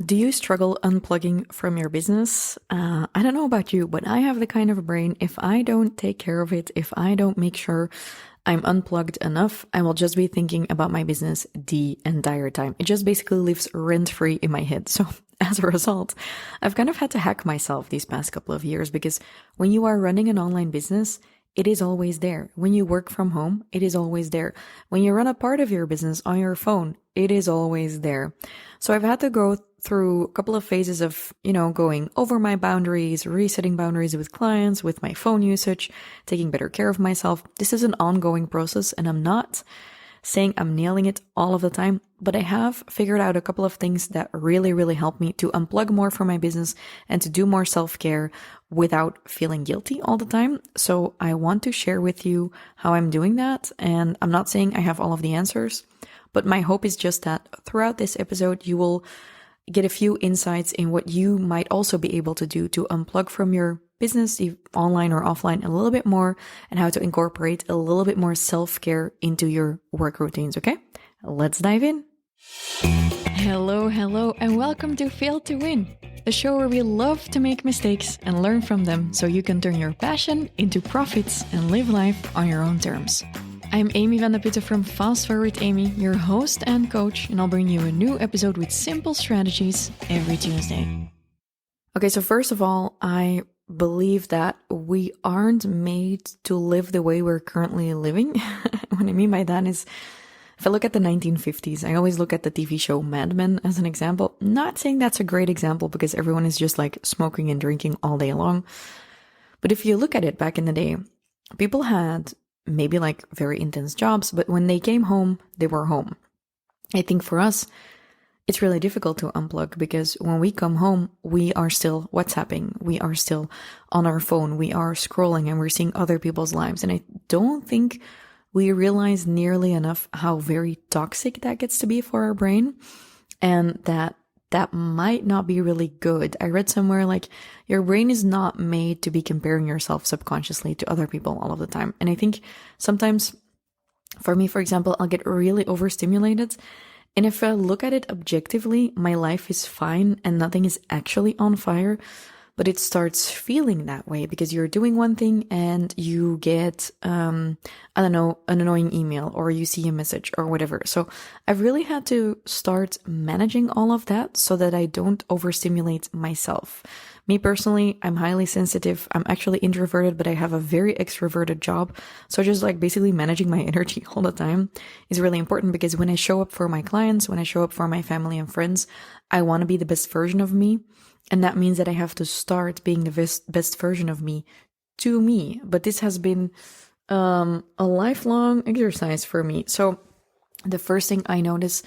Do you struggle unplugging from your business? I don't know about you, but I have the kind of brain, if I don't take care of it, if I don't make sure I'm unplugged enough, I will just be thinking about my business the entire time. It just basically lives rent-free in my head. So as a result, I've kind of had to hack myself these past couple of years because when you are running an online business, it is always there. When you work from home, it is always there. When you run a part of your business on your phone, it is always there. So I've had to go through a couple of phases of, going over my boundaries, resetting boundaries with clients, with my phone usage, taking better care of myself. This is an ongoing process, and I'm not saying I'm nailing it all of the time, but I have figured out a couple of things that really, really help me to unplug more from my business and to do more self-care without feeling guilty all the time. So I want to share with you how I'm doing that. And I'm not saying I have all of the answers, but my hope is just that throughout this episode, you will get a few insights in what you might also be able to do to unplug from your business, online or offline, a little bit more, and how to incorporate a little bit more self-care into your work routines, okay? Let's dive in. Hello, and welcome to Fail to Win, the show where we love to make mistakes and learn from them so you can turn your passion into profits and live life on your own terms. I'm Amy van der Putten from FastForwardAmy, your host and coach, and I'll bring you a new episode with simple strategies every Tuesday. Okay, so first of all, I believe that we aren't made to live the way we're currently living. What I mean by that is, if I look at the 1950s, I always look at the TV show Mad Men as an example. Not saying that's a great example because everyone is just like smoking and drinking all day long. But if you look at it back in the day, people had maybe like very intense jobs, but when they came home, they were home. I think for us, it's really difficult to unplug because when we come home, we are still WhatsApping, we are still on our phone, we are scrolling and we're seeing other people's lives. And I don't think we realize nearly enough how very toxic that gets to be for our brain, and that might not be really good. I read somewhere like your brain is not made to be comparing yourself subconsciously to other people all of the time. And I think sometimes for me, for example, I'll get really overstimulated. And if I look at it objectively, my life is fine and nothing is actually on fire, but it starts feeling that way because you're doing one thing and you get, an annoying email or you see a message or whatever. So I've really had to start managing all of that so that I don't overstimulate myself. Me personally, I'm highly sensitive. I'm actually introverted, but I have a very extroverted job. So just like basically managing my energy all the time is really important because when I show up for my clients, when I show up for my family and friends, I want to be the best version of me. And that means that I have to start being the best version of me to me. But this has been a lifelong exercise for me. So the first thing I notice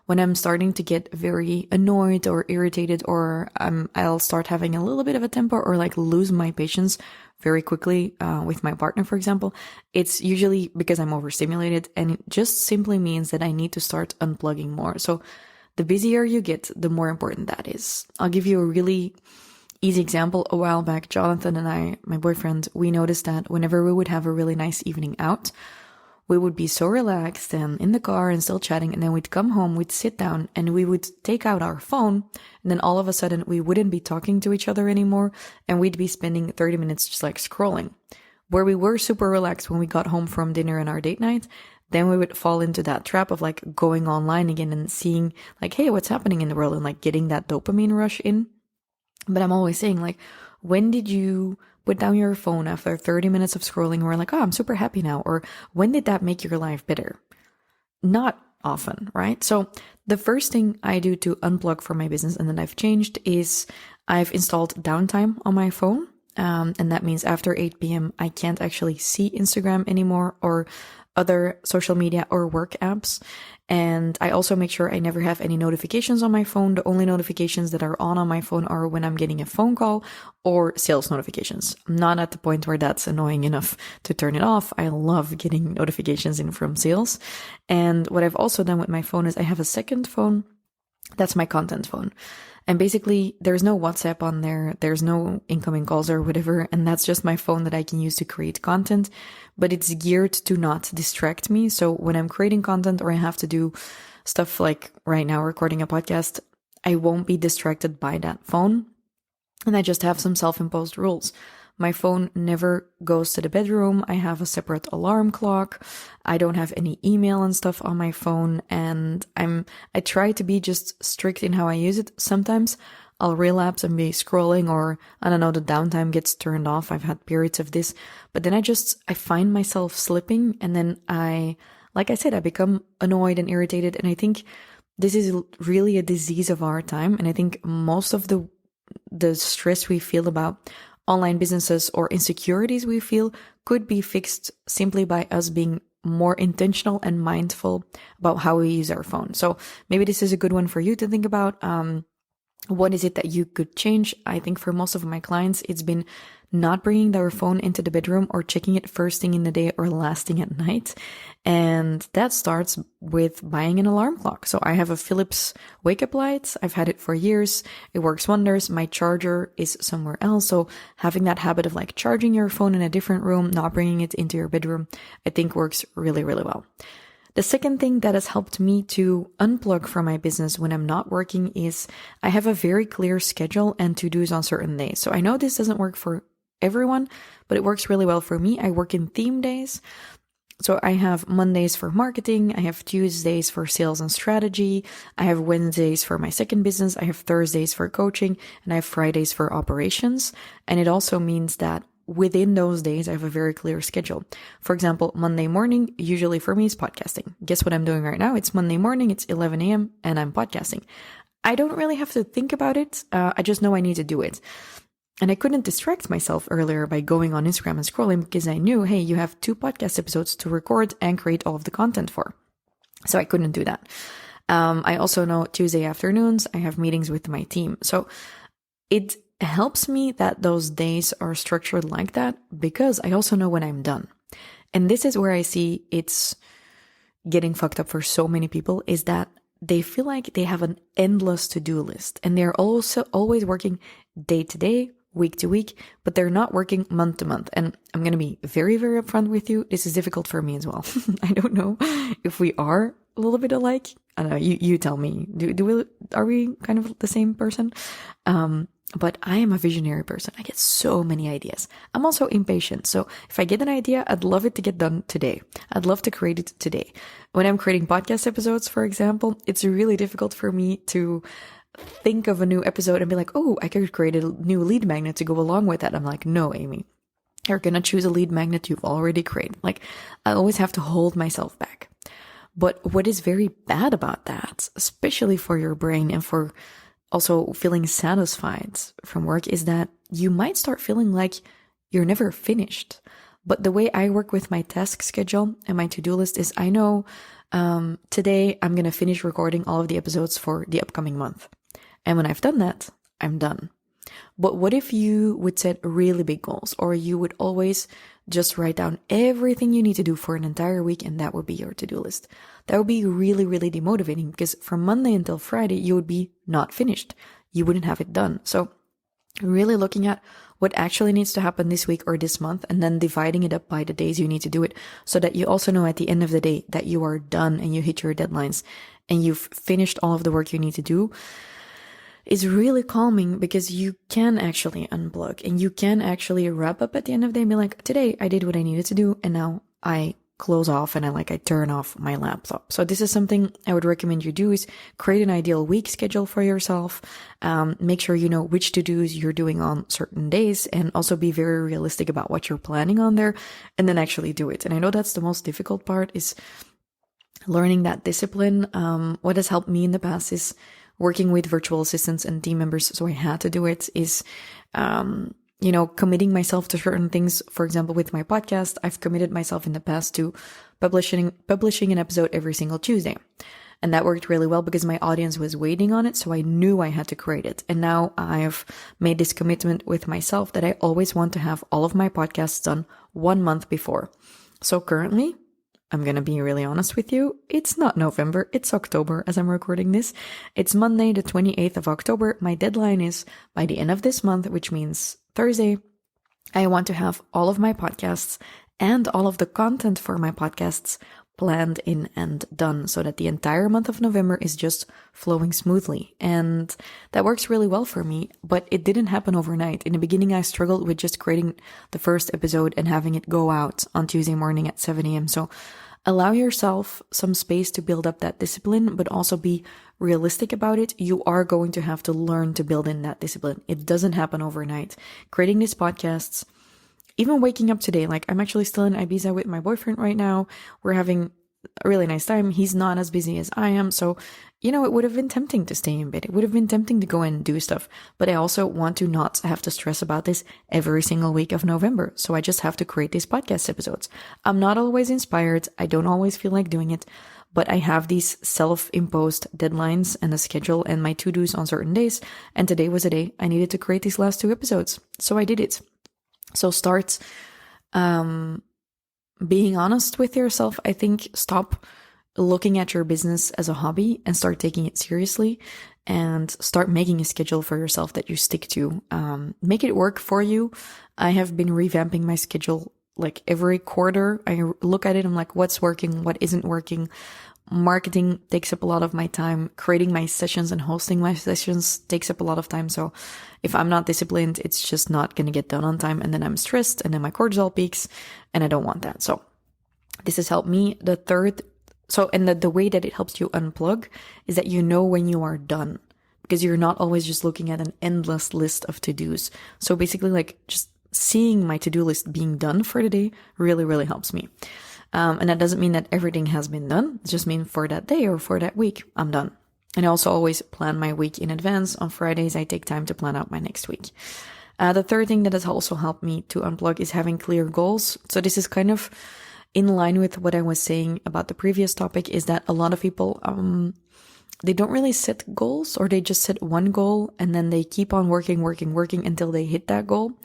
when I'm starting to get very annoyed or irritated, or I'll start having a little bit of a temper or like lose my patience very quickly with my partner, for example, it's usually because I'm overstimulated, and it just simply means that I need to start unplugging more. So the busier you get, the more important that is. I'll give you a really easy example. A while back, Jonathan and I, my boyfriend, we noticed that whenever we would have a really nice evening out, we would be so relaxed and in the car and still chatting, and then we'd come home, we'd sit down and we would take out our phone, and then all of a sudden we wouldn't be talking to each other anymore, and we'd be spending 30 minutes just like scrolling. Where we were super relaxed when we got home from dinner and our date night, then we would fall into that trap of like going online again and seeing like, hey, what's happening in the world, and like getting that dopamine rush in. But I'm always saying, like, when did you put down your phone after 30 minutes of scrolling and we're like, oh, I'm super happy now? Or when did that make your life better? Not often, right? So the first thing I do to unplug from my business, and that I've changed, is I've installed downtime on my phone. And that means after 8 p.m., I can't actually see Instagram anymore or other social media or work apps. And I also make sure I never have any notifications on my phone. The only notifications that are on my phone are when I'm getting a phone call or sales notifications. I'm not at the point where that's annoying enough to turn it off. I love getting notifications in from sales. And what I've also done with my phone is I have a second phone. That's my content phone. And basically, there's no WhatsApp on there, there's no incoming calls or whatever, and that's just my phone that I can use to create content, but it's geared to not distract me. So when I'm creating content or I have to do stuff like right now recording a podcast, I won't be distracted by that phone. And I just have some self-imposed rules. My phone never goes to the bedroom. I have a separate alarm clock. I don't have any email and stuff on my phone. And I try to be just strict in how I use it. Sometimes I'll relapse and be scrolling, or I don't know, the downtime gets turned off. I've had periods of this, but then I find myself slipping, and then like I said, I become annoyed and irritated. And I think this is really a disease of our time. And I think most of the stress we feel about online businesses or insecurities we feel could be fixed simply by us being more intentional and mindful about how we use our phone. So maybe this is a good one for you to think about. What is it that you could change? I think for most of my clients, it's been not bringing their phone into the bedroom or checking it first thing in the day or last thing at night. And that starts with buying an alarm clock. So I have a Philips wake up light. I've had it for years. It works wonders. My charger is somewhere else. So having that habit of like charging your phone in a different room, not bringing it into your bedroom, I think works really, really well. The second thing that has helped me to unplug from my business when I'm not working is I have a very clear schedule and to-dos on certain days. So I know this doesn't work for everyone, but it works really well for me. I work in theme days. So I have Mondays for marketing, I have Tuesdays for sales and strategy, I have Wednesdays for my second business, I have Thursdays for coaching, and I have Fridays for operations. And it also means that within those days, I have a very clear schedule. For example, Monday morning, usually for me, is podcasting. Guess what I'm doing right now? It's Monday morning, it's 11 a.m., and I'm podcasting. I don't really have to think about it. I just know I need to do it. And I couldn't distract myself earlier by going on Instagram and scrolling because I knew, hey, you have 2 podcast episodes to record and create all of the content for. So I couldn't do that. I also know Tuesday afternoons, I have meetings with my team. So it helps me that those days are structured like that because I also know when I'm done. And this is where I see it's getting fucked up for so many people, is that they feel like they have an endless to-do list and they're also always working day to day, week to week, but they're not working month to month. And I'm going to be very, very upfront with you. This is difficult for me as well. I don't know if we are a little bit alike. I don't know. You tell me. Are we kind of the same person? But I am a visionary person. I get so many ideas. I'm also impatient. So if I get an idea, I'd love it to get done today. I'd love to create it today. When I'm creating podcast episodes, for example, it's really difficult for me to think of a new episode and be like, oh, I could create a new lead magnet to go along with that. I'm like, no, Amy, you're going to choose a lead magnet you've already created. Like, I always have to hold myself back. But what is very bad about that, especially for your brain and for also feeling satisfied from work, is that you might start feeling like you're never finished. But the way I work with my task schedule and my to-do list is I know today I'm going to finish recording all of the episodes for the upcoming month. And when I've done that, I'm done. But what if you would set really big goals, or you would always just write down everything you need to do for an entire week and that would be your to-do list? That would be really, really demotivating because from Monday until Friday, you would be not finished. You wouldn't have it done. So really looking at what actually needs to happen this week or this month and then dividing it up by the days you need to do it so that you also know at the end of the day that you are done and you hit your deadlines and you've finished all of the work you need to do is really calming because you can actually unplug and you can actually wrap up at the end of the day and be like, today I did what I needed to do and now I close off and I turn off my laptop. So this is something I would recommend you do, is create an ideal week schedule for yourself. Make sure you know which to-dos you're doing on certain days and also be very realistic about what you're planning on there and then actually do it. And I know that's the most difficult part, is learning that discipline. What has helped me in the past is working with virtual assistants and team members. So I had to do it, is committing myself to certain things. For example, with my podcast, I've committed myself in the past to publishing an episode every single Tuesday. And that worked really well because my audience was waiting on it. So I knew I had to create it. And now I've made this commitment with myself that I always want to have all of my podcasts done 1 month before. So currently, I'm going to be really honest with you. It's not November. It's October as I'm recording this. It's Monday, the 28th of October. My deadline is by the end of this month, which means Thursday. I want to have all of my podcasts and all of the content for my podcasts planned in and done so that the entire month of November is just flowing smoothly. And that works really well for me, but it didn't happen overnight. In the beginning, I struggled with just creating the first episode and having it go out on Tuesday morning at 7 a.m. So allow yourself some space to build up that discipline, but also be realistic about it. You are going to have to learn to build in that discipline. It doesn't happen overnight. Creating these podcasts, even waking up today, like I'm actually still in Ibiza with my boyfriend right now. We're having a really nice time. He's not as busy as I am. So, it would have been tempting to stay in bed. It would have been tempting to go and do stuff. But I also want to not have to stress about this every single week of November. So I just have to create these podcast episodes. I'm not always inspired. I don't always feel like doing it. But I have these self-imposed deadlines and a schedule and my to-dos on certain days. And today was a day I needed to create these last 2 episodes. So I did it. So start being honest with yourself. I think stop looking at your business as a hobby and start taking it seriously, and start making a schedule for yourself that you stick to. Make it work for you. I have been revamping my schedule like every quarter. I look at it, I'm like, what's working, what isn't working. Marketing takes up a lot of my time. Creating my sessions and hosting my sessions takes up a lot of time. So if I'm not disciplined, it's just not going to get done on time. And then I'm stressed and then my cortisol peaks and I don't want that. So this has helped me. The way that it helps you unplug is that you know when you are done, because you're not always just looking at an endless list of to-dos. So basically like just seeing my to-do list being done for the day really, really helps me. And that doesn't mean that everything has been done. It just means for that day or for that week, I'm done. And I also always plan my week in advance. On Fridays, I take time to plan out my next week. The third thing that has also helped me to unplug is having clear goals. So this is kind of in line with what I was saying about the previous topic, is that a lot of people, they don't really set goals, or they just set one goal and then they keep on working until they hit that goal.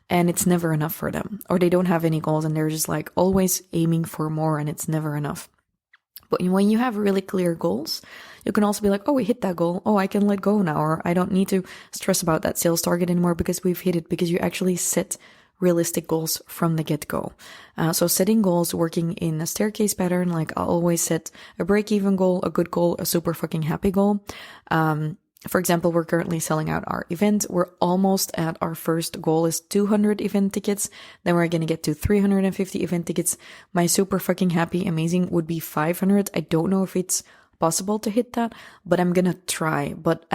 And it's never enough for them, or they don't have any goals and they're just like always aiming for more and it's never enough. But when you have really clear goals, you can also be like, oh, we hit that goal. Oh, I can let go now, or I don't need to stress about that sales target anymore because we've hit it, because you actually set realistic goals from the get-go. So setting goals, working in a staircase pattern, like I'll always set a break-even goal, a good goal, a super fucking happy goal. For example, we're currently selling out our event. We're almost at our first goal is 200 event tickets. Then we're going to get to 350 event tickets. My super fucking happy, amazing would be 500. I don't know if it's possible to hit that, but I'm going to try. But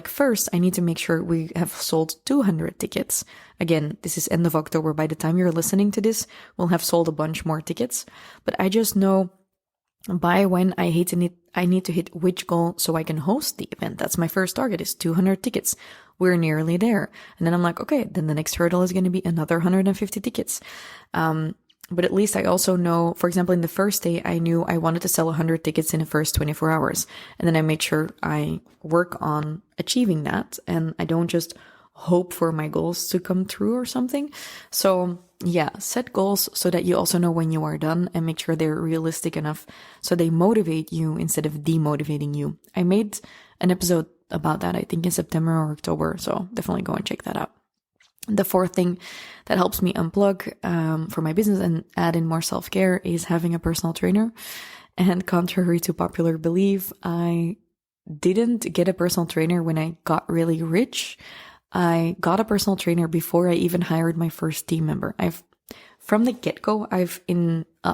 first, I need to make sure we have sold 200 tickets. Again, this is end of October. By the time you're listening to this, we'll have sold a bunch more tickets. But I just know by when I need to hit which goal so I can host the event. That's my first target, is 200 tickets. We're nearly there. And then I'm like, okay, then the next hurdle is going to be another 150 tickets. But at least I also know, for example, in the first day, I knew I wanted to sell 100 tickets in the first 24 hours. And then I made sure I work on achieving that. And I don't just hope for my goals to come true or something. So yeah, set goals so that you also know when you are done, and make sure they're realistic enough so they motivate you instead of demotivating you. I made an episode about that, I think in September or October. So definitely go and check that out. The fourth thing that helps me unplug for my business and add in more self-care is having a personal trainer. And contrary to popular belief, I didn't get a personal trainer when I got really rich. I got a personal trainer before I even hired my first team member. From the get-go, I've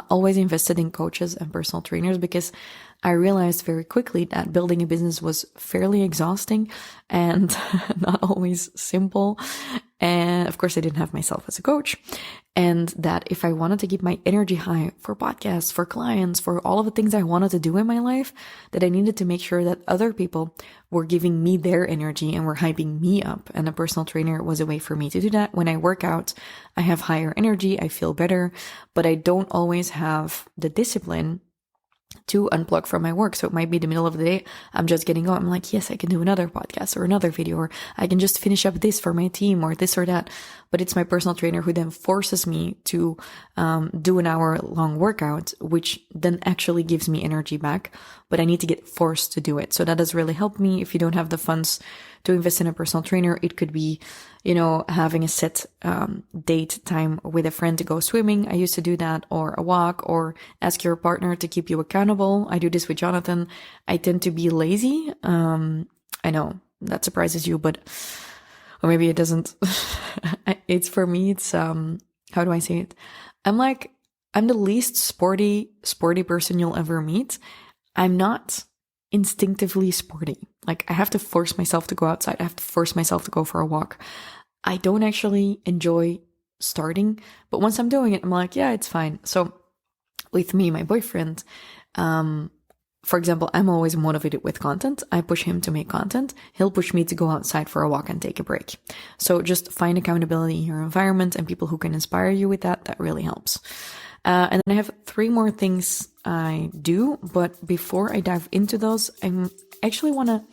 always invested in coaches and personal trainers because I realized very quickly that building a business was fairly exhausting and not always simple. And of course, I didn't have myself as a coach. And that if I wanted to keep my energy high for podcasts, for clients, for all of the things I wanted to do in my life, that I needed to make sure that other people were giving me their energy and were hyping me up. And a personal trainer was a way for me to do that. When I work out, I have higher energy, I feel better, but I don't always have the discipline to unplug from my work. So it might be the middle of the day, I'm just getting going. I'm like, yes, I can do another podcast or another video, or I can just finish up this for my team or this or that. But it's my personal trainer who then forces me to do an hour-long workout, which then actually gives me energy back. but I need to get forced to do it. So that has really helped me. If you don't have the funds to invest in a personal trainer, it could be, having a set date time with a friend to go swimming. I used to do that, or a walk, or ask your partner to keep you accountable. I do this with Jonathan. I tend to be lazy. I know that surprises you, or maybe it doesn't. It's for me, it's, how do I say it? I'm the least sporty person you'll ever meet. I'm not instinctively sporty. Like, I have to force myself to go outside. I have to force myself to go for a walk. I don't actually enjoy starting, but once I'm doing it, I'm like, yeah, it's fine. So with me, my boyfriend, for example, I'm always motivated with content. I push him to make content. He'll push me to go outside for a walk and take a break. So just find accountability in your environment and people who can inspire you with that. That really helps. And then I have 3 more things I do, but before I dive into those, I actually want to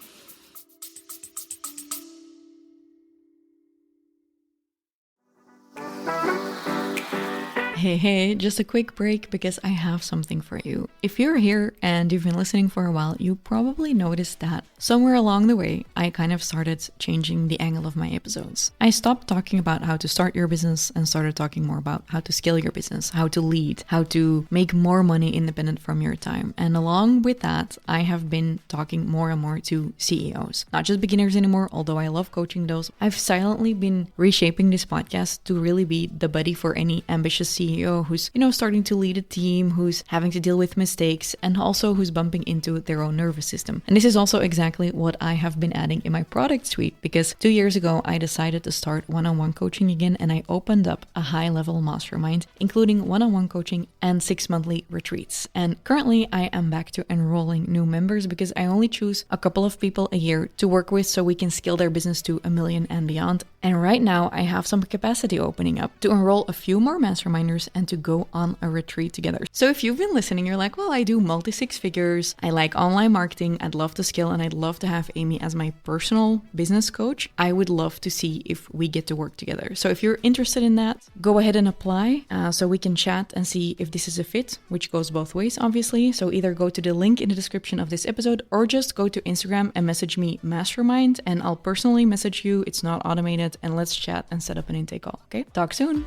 Hey, just a quick break because I have something for you. If you're here and you've been listening for a while, you probably noticed that somewhere along the way, I kind of started changing the angle of my episodes. I stopped talking about how to start your business and started talking more about how to scale your business, how to lead, how to make more money independent from your time. And along with that, I have been talking more and more to CEOs, not just beginners anymore, although I love coaching those. I've silently been reshaping this podcast to really be the buddy for any ambitious CEO who's, starting to lead a team, who's having to deal with mistakes, and also who's bumping into their own nervous system. And this is also exactly what I have been adding in my product suite, because 2 years ago, I decided to start one-on-one coaching again, and I opened up a high-level mastermind, including one-on-one coaching and 6 monthly retreats. And currently, I am back to enrolling new members because I only choose a couple of people a year to work with so we can scale their business to $1 million and beyond. And right now, I have some capacity opening up to enroll a few more masterminders and to go on a retreat together. So if you've been listening, you're like, well, I do multi-6 figures, I like online marketing, I'd love to scale, and I'd love to have Amy as my personal business coach. I would love to see if we get to work together. So if you're interested in that, go ahead and apply so we can chat and see if this is a fit, which goes both ways, obviously. So either go to the link in the description of this episode or just go to Instagram and message me mastermind, and I'll personally message you. It's not automated, and let's chat and set up an intake call. Okay, talk soon.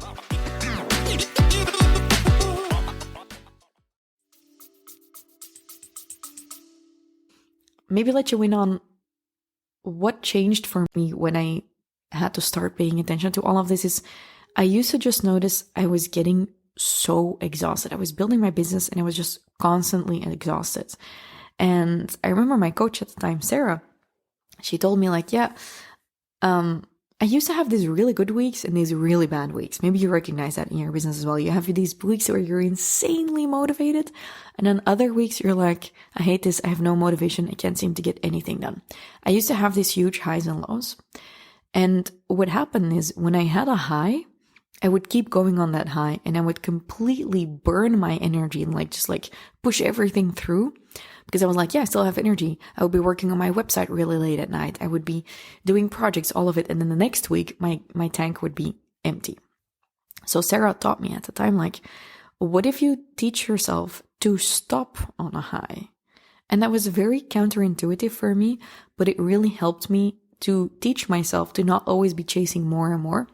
Maybe let you in on what changed for me when I had to start paying attention to all of this is I used to just notice I was getting so exhausted. I was building my business and I was just constantly exhausted. And I remember my coach at the time, Sarah, she told me I used to have these really good weeks and these really bad weeks. Maybe you recognize that in your business as well. You have these weeks where you're insanely motivated, and then other weeks you're like, I hate this, I have no motivation, I can't seem to get anything done. I used to have these huge highs and lows. And what happened is when I had a high, I would keep going on that high and I would completely burn my energy and just push everything through. Because I was like, yeah, I still have energy. I would be working on my website really late at night. I would be doing projects, all of it. And then the next week, my tank would be empty. So Sarah taught me at the time, what if you teach yourself to stop on a high? And that was very counterintuitive for me, but it really helped me to teach myself to not always be chasing more and more,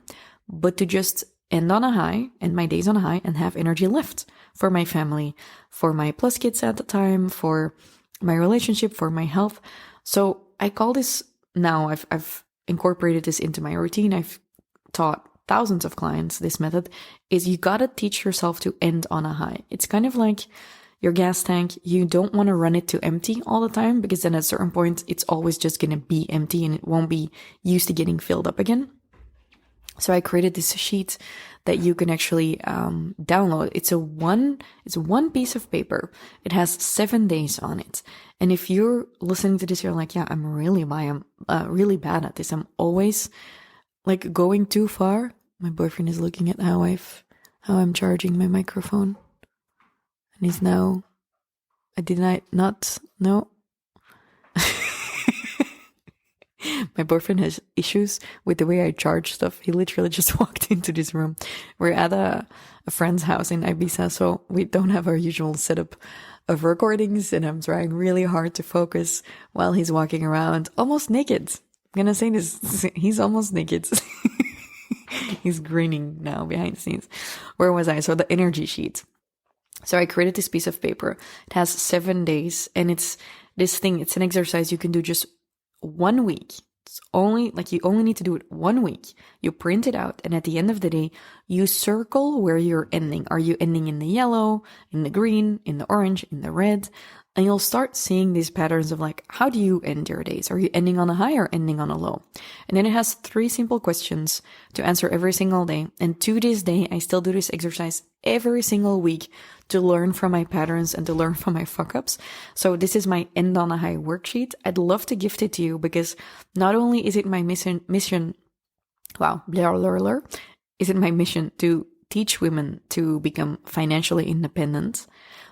but to just end on a high, end my days on a high, and have energy left for my family, for my plus kids at the time, for my relationship, for my health. So I call this now, I've incorporated this into my routine. I've taught thousands of clients this method, is you gotta teach yourself to end on a high. It's kind of like your gas tank. You don't want to run it to empty all the time, because then at a certain point, it's always just gonna be empty and it won't be used to getting filled up again. So I created this sheet that you can actually download. It's one piece of paper. It has 7 days on it. And if you're listening to this, you're like, yeah, I'm really bad at this. I'm always going too far. My boyfriend is looking at how I'm charging my microphone. And he's now, My boyfriend has issues with the way I charge stuff. He literally just walked into this room. We're at a friend's house in Ibiza, so we don't have our usual setup of recordings, and I'm trying really hard to focus while he's walking around almost naked. I'm gonna say this, he's almost naked. He's grinning now behind the scenes. Where was I? So the energy sheet. So I created this piece of paper. It has 7 days, and it's an exercise you can do just 1 week. It's only like you only need to do it 1 week. You print it out, and at the end of the day, you circle where you're ending. Are you ending in the yellow, in the green, in the orange, in the red? And you'll start seeing these patterns of like, how do you end your days? Are you ending on a high or ending on a low? And then it has 3 simple questions to answer every single day. And to this day, I still do this exercise every single week to learn from my patterns and to learn from my fuck ups. So this is my end on a high worksheet. I'd love to gift it to you because not only is it my mission, wow, blah, blah, blah, is it my mission to teach women to become financially independent,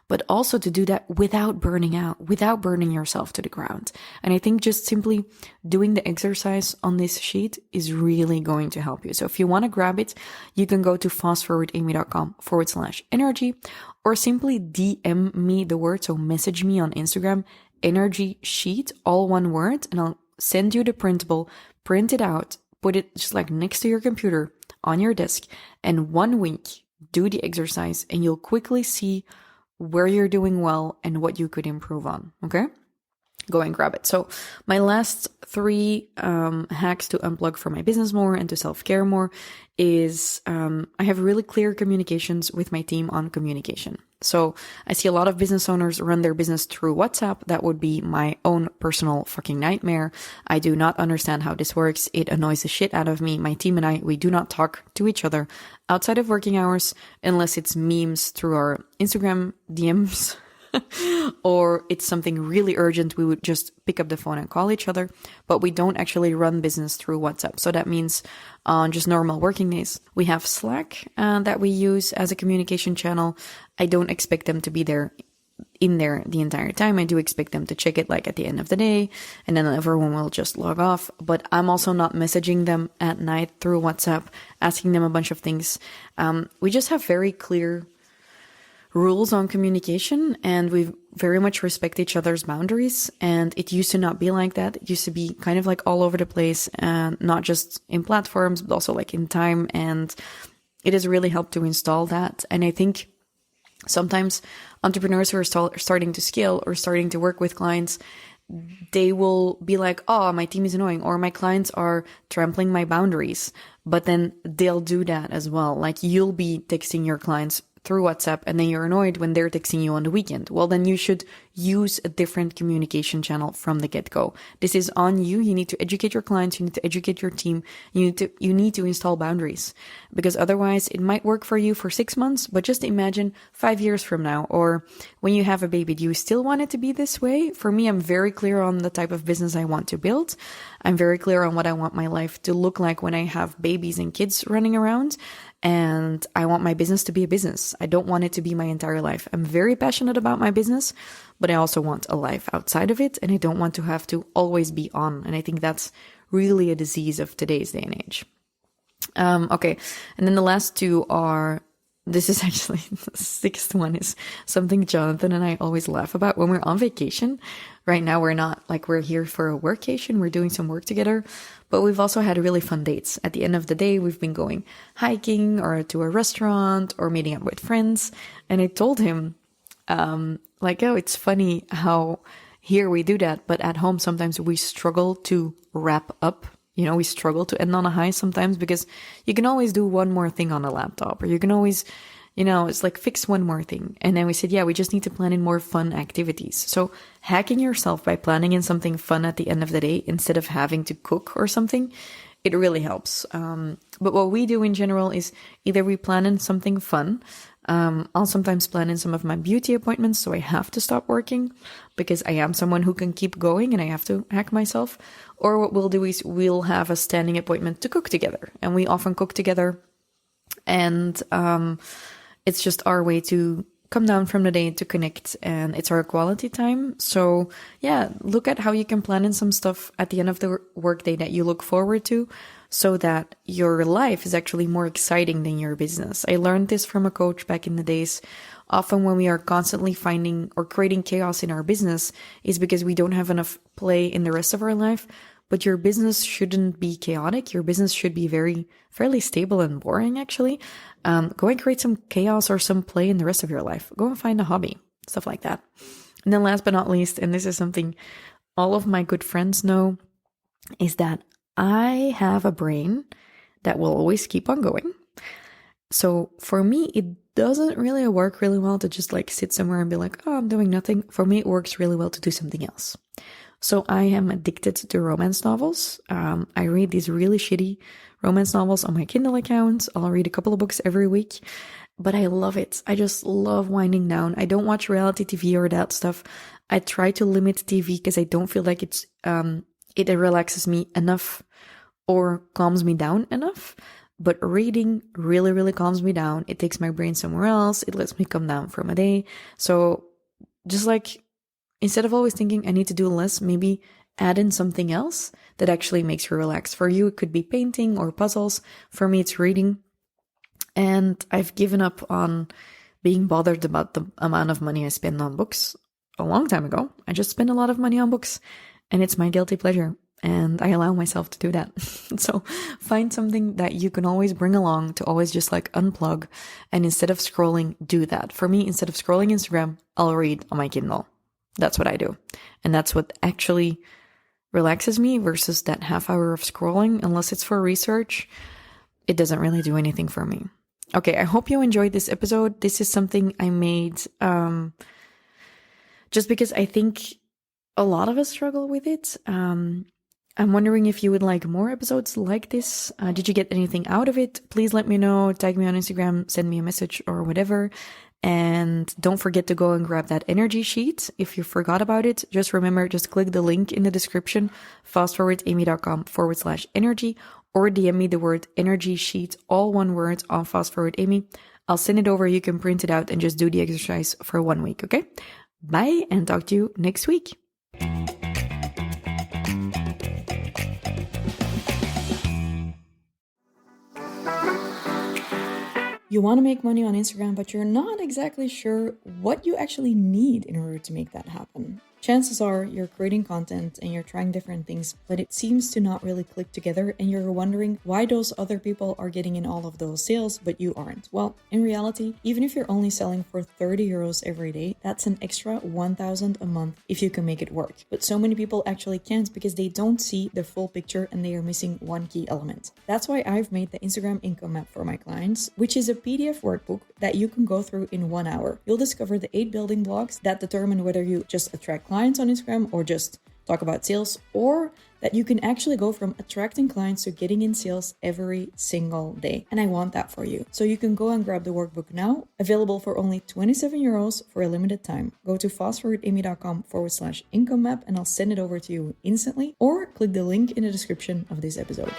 but also to do that without burning out, without burning yourself to the ground. And I think just simply doing the exercise on this sheet is really going to help you. So if you want to grab it, you can go to fastforwardamy.com/energy, or simply DM me the word. So message me on Instagram, energy sheet, all one word, and I'll send you the printable, print it out, put it just like next to your computer on your desk, and 1 week do the exercise, and you'll quickly see where you're doing well and what you could improve on. Okay? Go and grab it. So my last 3 hacks to unplug from my business more and to self-care more is I have really clear communications with my team on communication. So I see a lot of business owners run their business through WhatsApp. That would be my own personal fucking nightmare. I do not understand how this works. It annoys the shit out of me. My team and I, we do not talk to each other outside of working hours unless it's memes through our Instagram DMs. Or it's something really urgent, we would just pick up the phone and call each other, but we don't actually run business through WhatsApp. So that means on just normal working days, we have Slack that we use as a communication channel. I don't expect them to be in there the entire time. I do expect them to check it like at the end of the day, and then everyone will just log off. But I'm also not messaging them at night through WhatsApp, asking them a bunch of things. We just have very clear rules on communication, and we very much respect each other's boundaries. And it used to not be like that. It used to be kind of like all over the place, and not just in platforms, but also like in time. And it has really helped to install that. And I think sometimes entrepreneurs who are starting to scale or starting to work with clients, they will be like, oh, my team is annoying, or my clients are trampling my boundaries. But then they'll do that as well. Like you'll be texting your clients through WhatsApp, and then you're annoyed when they're texting you on the weekend. Well, then you should use a different communication channel from the get-go. This is on you. You need to educate your clients. You need to educate your team. You need to install boundaries, because otherwise it might work for you for 6 months, but just imagine 5 years from now, or when you have a baby, do you still want it to be this way? For me, I'm very clear on the type of business I want to build. I'm very clear on what I want my life to look like when I have babies and kids running around. And I want my business to be a business. I don't want it to be my entire life. I'm very passionate about my business, but I also want a life outside of it. And I don't want to have to always be on. And I think that's really a disease of today's day and age. Okay. And then the last 2 are, this is actually the 6th one, is something Jonathan and I always laugh about when we're on vacation. Right now, we're not like we're here for a workation. We're doing some work together, but we've also had really fun dates. At the end of the day, we've been going hiking or to a restaurant or meeting up with friends. And I told him, like, oh, it's funny how here we do that, but at home, sometimes we struggle to wrap up. You know, we struggle to end on a high sometimes, because you can always do one more thing on a laptop, or you can always, you know, it's like fix one more thing. And then we said, yeah, we just need to plan in more fun activities. So hacking yourself by planning in something fun at the end of the day instead of having to cook or something, it really helps. But what we do in general is either we plan in something fun. I'll sometimes plan in some of my beauty appointments, so I have to stop working because I am someone who can keep going and I have to hack myself. Or what we'll do is we'll have a standing appointment to cook together, and we often cook together. And it's just our way to come down from the day to connect, and it's our quality time. So yeah, look at how you can plan in some stuff at the end of the workday that you look forward to, so that your life is actually more exciting than your business. I learned this from a coach back in the days. Often when we are constantly finding or creating chaos in our business is because we don't have enough play in the rest of our life. But your business shouldn't be chaotic. Your business should be fairly stable and boring, actually. Go and create some chaos or some play in the rest of your life. Go and find a hobby, stuff like that. And then last but not least, and this is something all of my good friends know, is that I have a brain that will always keep on going. So for me, it doesn't really work really well to just like sit somewhere and be like, oh, I'm doing nothing. For me, it works really well to do something else. So I am addicted to romance novels. I read these really shitty romance novels on my Kindle account. I'll read a couple of books every week, but I love it. I just love winding down. I don't watch reality TV or that stuff. I try to limit TV because I don't feel like it relaxes me enough or calms me down enough. But reading really, really calms me down. It takes my brain somewhere else. It lets me come down from a day. So just like, instead of always thinking I need to do less, maybe add in something else that actually makes you relax. For you, it could be painting or puzzles. For me, it's reading. And I've given up on being bothered about the amount of money I spend on books a long time ago. I just spend a lot of money on books, and it's my guilty pleasure. And I allow myself to do that. So find something that you can always bring along to always just like unplug. And instead of scrolling, do that. For me, instead of scrolling Instagram, I'll read on my Kindle. That's what I do. And that's what actually relaxes me versus that half hour of scrolling. Unless it's for research, it doesn't really do anything for me. Okay, I hope you enjoyed this episode. This is something I made just because I think a lot of us struggle with it. I'm wondering if you would like more episodes like this. Did you get anything out of it? Please let me know. Tag me on Instagram, send me a message or whatever. And don't forget to go and grab that energy sheet. If you forgot about it, just remember, just click the link in the description, fastforwardamy.com/energy, or DM me the word energy sheet, all one word, on FastForwardAmy. I'll send it over. You can print it out and just do the exercise for 1 week. Okay. Bye, and talk to you next week. You want to make money on Instagram, but you're not exactly sure what you actually need in order to make that happen. Chances are you're creating content and you're trying different things, but it seems to not really click together, and you're wondering why those other people are getting in all of those sales, but you aren't. Well, in reality, even if you're only selling for 30 euros every day, that's an extra 1,000 a month if you can make it work. But so many people actually can't because they don't see the full picture and they are missing one key element. That's why I've made the Instagram income map for my clients, which is a PDF workbook that you can go through in 1 hour. You'll discover the 8 building blocks that determine whether you just attract clients on Instagram or just talk about sales, or that you can actually go from attracting clients to getting in sales every single day. And I want that for you. So you can go and grab the workbook now, available for only 27 euros for a limited time. Go to fastforwardamy.com/income map and I'll send it over to you instantly, or click the link in the description of this episode.